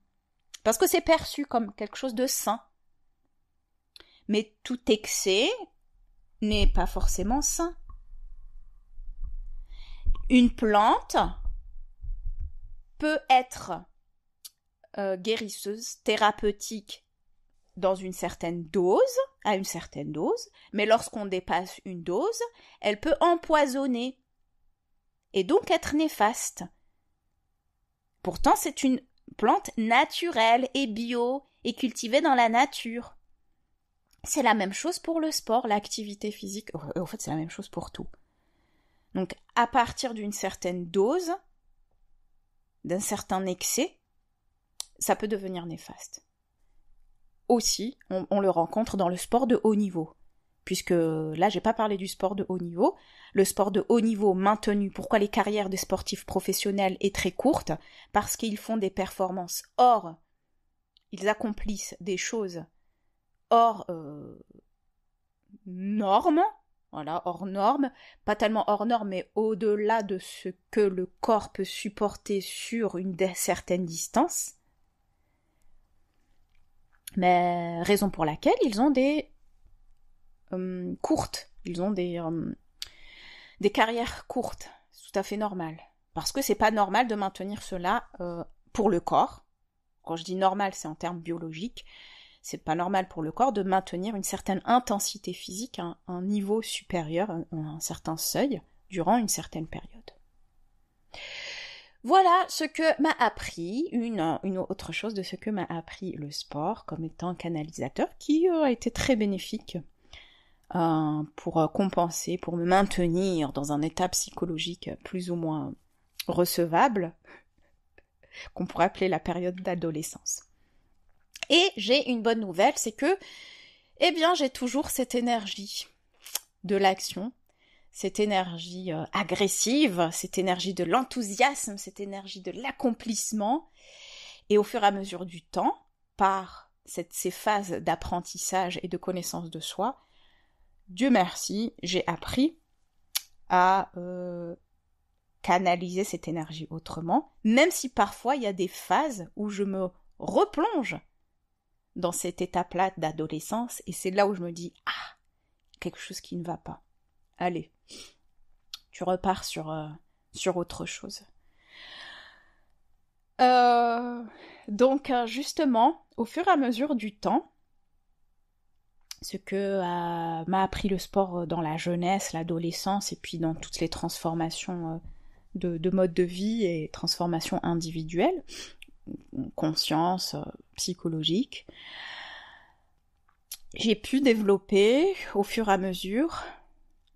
Parce que c'est perçu comme quelque chose de sain. Mais tout excès n'est pas forcément sain. Une plante peut être guérisseuse, thérapeutique dans une certaine dose, à une certaine dose, mais lorsqu'on dépasse une dose, elle peut empoisonner et donc être néfaste. Pourtant, c'est une plante naturelle et bio et cultivée dans la nature. C'est la même chose pour le sport, l'activité physique. En fait, c'est la même chose pour tout. Donc, à partir d'une certaine dose, d'un certain excès, ça peut devenir néfaste. Aussi, on le rencontre dans le sport de haut niveau. Puisque là, j'ai pas parlé du sport de haut niveau. Le sport de haut niveau maintenu, pourquoi les carrières des sportifs professionnels est très courte? Parce qu'ils font des performances hors, ils accomplissent des choses hors normes, voilà, hors normes, pas tellement hors normes, mais au-delà de ce que le corps peut supporter sur une certaine distance. Mais raison pour laquelle ils ont des courtes, ils ont des carrières courtes, c'est tout à fait normal. Parce que c'est pas normal de maintenir cela pour le corps. Quand je dis normal, c'est en termes biologiques. C'est pas normal pour le corps de maintenir une certaine intensité physique, un niveau supérieur, un certain seuil, durant une certaine période. Voilà ce que m'a appris, une autre chose de ce que m'a appris le sport comme étant canalisateur, qui a été très bénéfique pour compenser, pour me maintenir dans un état psychologique plus ou moins recevable, qu'on pourrait appeler la période d'adolescence. Et j'ai une bonne nouvelle, c'est que, eh bien, j'ai toujours cette énergie de l'action, cette énergie agressive, cette énergie de l'enthousiasme, cette énergie de l'accomplissement. Et au fur et à mesure du temps, par ces phases d'apprentissage et de connaissance de soi, Dieu merci, j'ai appris à canaliser cette énergie autrement, même si parfois il y a des phases où je me replonge dans cette étape-là d'adolescence, et c'est là où je me dis « Ah, quelque chose qui ne va pas. Allez, tu repars sur autre chose. » Donc, justement, au fur et à mesure du temps, ce que m'a appris le sport dans la jeunesse, l'adolescence, et puis dans toutes les transformations de mode de vie et transformations individuelles, conscience, psychologique, j'ai pu développer au fur et à mesure,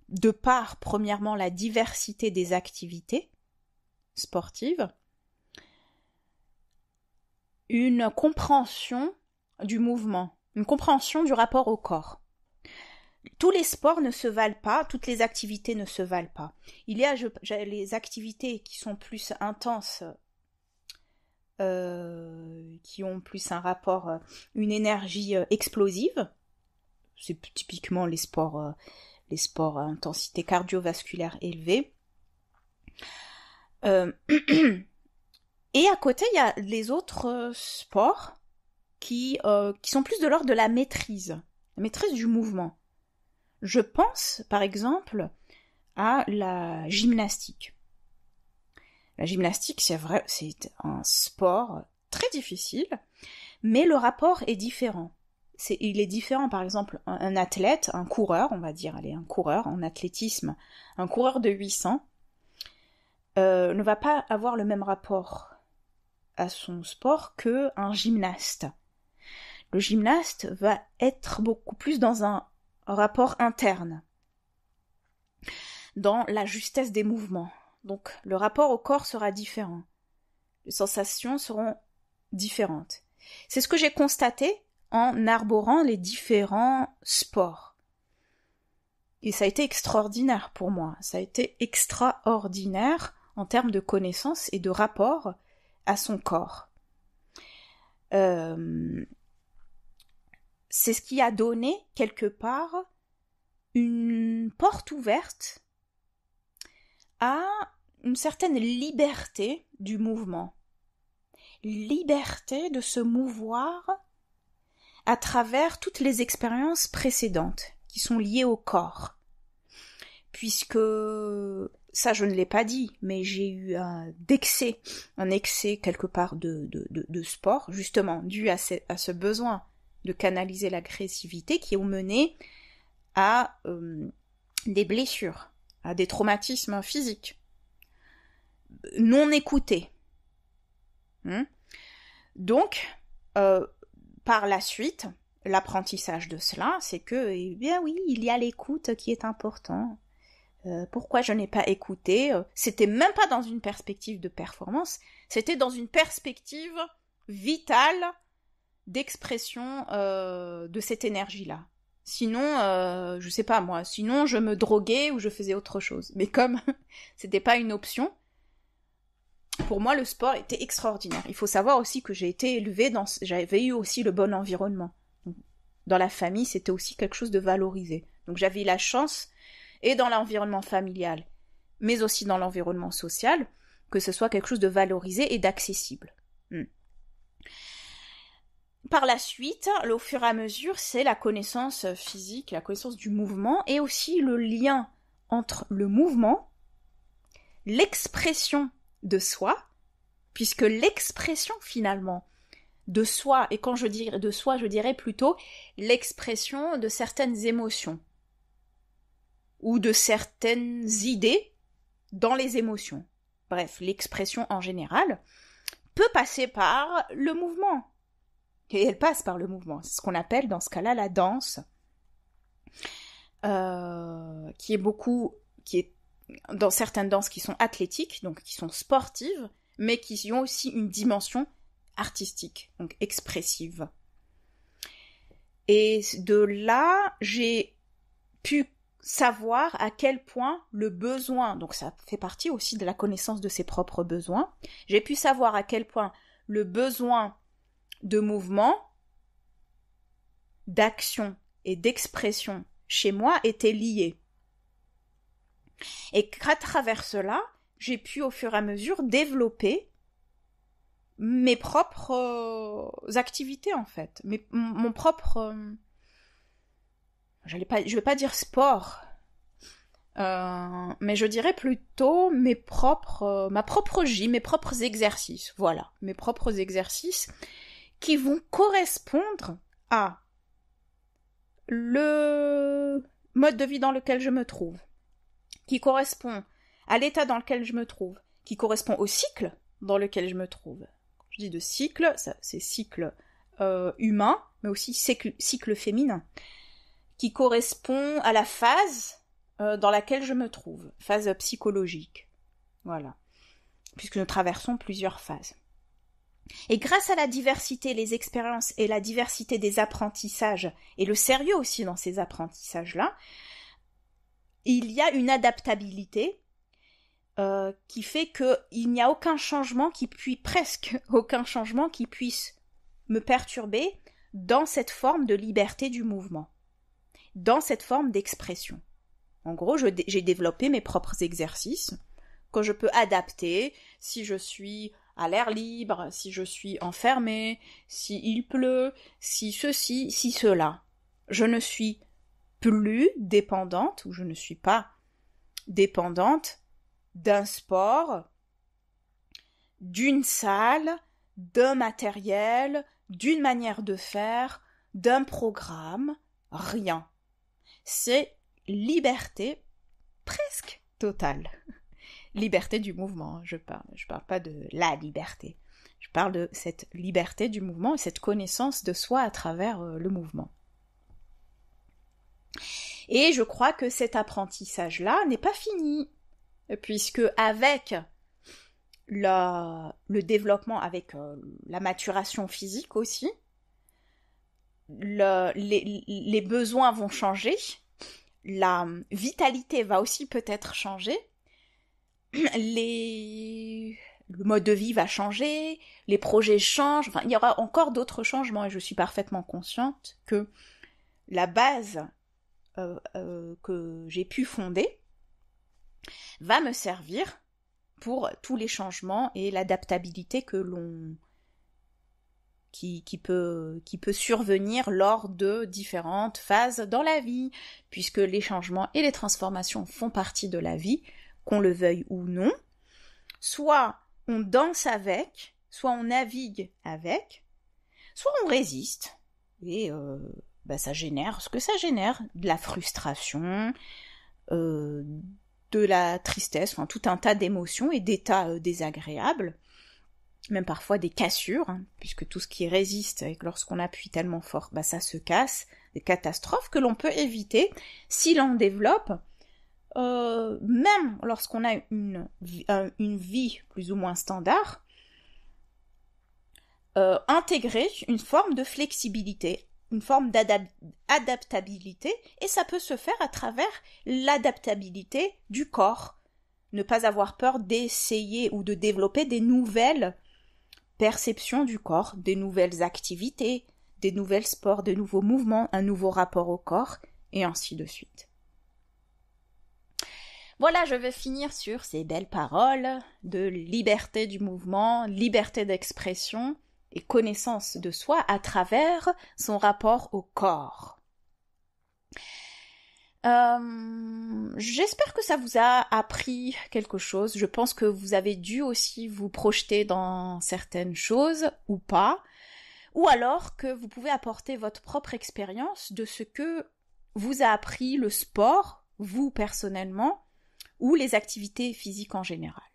de par, premièrement, la diversité des activités sportives, une compréhension du mouvement, une compréhension du rapport au corps. Tous les sports ne se valent pas, toutes les activités ne se valent pas. Il y a les activités qui sont plus intenses, qui ont plus un rapport, une énergie explosive. C'est typiquement les sports à intensité cardiovasculaire élevée. Et à côté, il y a les autres sports qui sont plus de l'ordre de la maîtrise du mouvement. Je pense, par exemple, à la gymnastique. La gymnastique, c'est vrai, c'est un sport très difficile, mais le rapport est différent. Il est différent, par exemple, un athlète, un coureur, on va dire, un coureur en athlétisme, un coureur de 800, ne va pas avoir le même rapport à son sport qu'un gymnaste. Le gymnaste va être beaucoup plus dans un rapport interne, dans la justesse des mouvements. Donc le rapport au corps sera différent. Les sensations seront différentes. C'est ce que j'ai constaté en arborant les différents sports. Et ça a été extraordinaire pour moi. Ça a été extraordinaire en termes de connaissances et de rapport à son corps. C'est ce qui a donné, quelque part, une porte ouverte à une certaine liberté du mouvement. Liberté de se mouvoir à travers toutes les expériences précédentes qui sont liées au corps. puisque, ça je ne l'ai pas dit, mais j'ai eu un excès quelque part de sport, justement, dû à ce besoin de canaliser l'agressivité qui ont mené à des blessures, à des traumatismes physiques, non écoutés. Donc, par la suite, l'apprentissage de cela, c'est que, eh bien oui, il y a l'écoute qui est important. Pourquoi je n'ai pas écouté? C'était même pas dans une perspective de performance, c'était dans une perspective vitale d'expression de cette énergie-là. Sinon, je sais pas moi, sinon je me droguais ou je faisais autre chose. Mais comme c'était pas une option, pour moi le sport était extraordinaire. Il faut savoir aussi que j'ai été élevée j'avais eu aussi le bon environnement. Dans la famille, c'était aussi quelque chose de valorisé. Donc j'avais eu la chance, et dans l'environnement familial, mais aussi dans l'environnement social, que ce soit quelque chose de valorisé et d'accessible. Par la suite, au fur et à mesure, c'est la connaissance physique, la connaissance du mouvement, et aussi le lien entre le mouvement, l'expression de soi, puisque l'expression finalement de soi, et quand je dis de soi, je dirais plutôt l'expression de certaines émotions, ou de certaines idées dans les émotions. Bref, l'expression en général peut passer par le mouvement. Et elle passe par le mouvement. C'est ce qu'on appelle dans ce cas-là la danse, qui est dans certaines danses qui sont athlétiques, donc qui sont sportives, mais qui ont aussi une dimension artistique, donc expressive. Et de là, j'ai pu savoir à quel point le besoin, donc ça fait partie aussi de la connaissance de ses propres besoins, j'ai pu savoir à quel point le besoin de mouvement, d'action et d'expression chez moi était lié. Et qu'à travers cela, j'ai pu au fur et à mesure développer mes propres activités en fait, mon propre... je vais pas dire sport, mais je dirais plutôt ma propre gym, mes propres exercices, voilà, mes propres exercices qui vont correspondre à le mode de vie dans lequel je me trouve, qui correspond à l'état dans lequel je me trouve, qui correspond au cycle dans lequel je me trouve. Quand je dis de cycle, c'est cycle humain, mais aussi cycle féminin, qui correspond à la phase dans laquelle je me trouve, phase psychologique. Voilà. Puisque nous traversons plusieurs phases. Et grâce à la diversité, les expériences et la diversité des apprentissages, et le sérieux aussi dans ces apprentissages-là, il y a une adaptabilité qui fait qu'il n'y a presque aucun changement qui puisse me perturber dans cette forme de liberté du mouvement, dans cette forme d'expression. En gros, j'ai développé mes propres exercices que je peux adapter si je suis à l'air libre, si je suis enfermée, si il pleut, si ceci, si cela. Je ne suis plus dépendante, ou je ne suis pas dépendante d'un sport, d'une salle, d'un matériel, d'une manière de faire, d'un programme, rien. C'est liberté presque totale. Liberté du mouvement, je parle pas de la liberté. Je parle de cette liberté du mouvement et cette connaissance de soi à travers le mouvement. Et je crois que cet apprentissage-là n'est pas fini, puisque avec le développement, avec la maturation physique aussi, les besoins vont changer, la vitalité va aussi peut-être changer, le mode de vie va changer, les projets changent, enfin, il y aura encore d'autres changements et je suis parfaitement consciente que la base que j'ai pu fonder va me servir pour tous les changements et l'adaptabilité que l'on qui peut survenir lors de différentes phases dans la vie, puisque les changements et les transformations font partie de la vie, qu'on le veuille ou non. Soit on danse avec, soit on navigue avec, soit on résiste, et ça génère ce que ça génère, de la frustration, de la tristesse, enfin tout un tas d'émotions et d'états désagréables, même parfois des cassures, hein, puisque tout ce qui résiste, et lorsqu'on appuie tellement fort, ça se casse, des catastrophes que l'on peut éviter si l'on développe, même lorsqu'on a une vie plus ou moins standard, intégrer une forme de flexibilité, une forme d'adaptabilité, et ça peut se faire à travers l'adaptabilité du corps. Ne pas avoir peur d'essayer ou de développer des nouvelles perceptions du corps, des nouvelles activités, des nouvelles sports, des nouveaux mouvements, un nouveau rapport au corps, et ainsi de suite. Voilà, je vais finir sur ces belles paroles de liberté du mouvement, liberté d'expression et connaissance de soi à travers son rapport au corps. J'espère que ça vous a appris quelque chose. Je pense que vous avez dû aussi vous projeter dans certaines choses ou pas, ou alors que vous pouvez apporter votre propre expérience de ce que vous a appris le sport, vous personnellement, ou les activités physiques en général.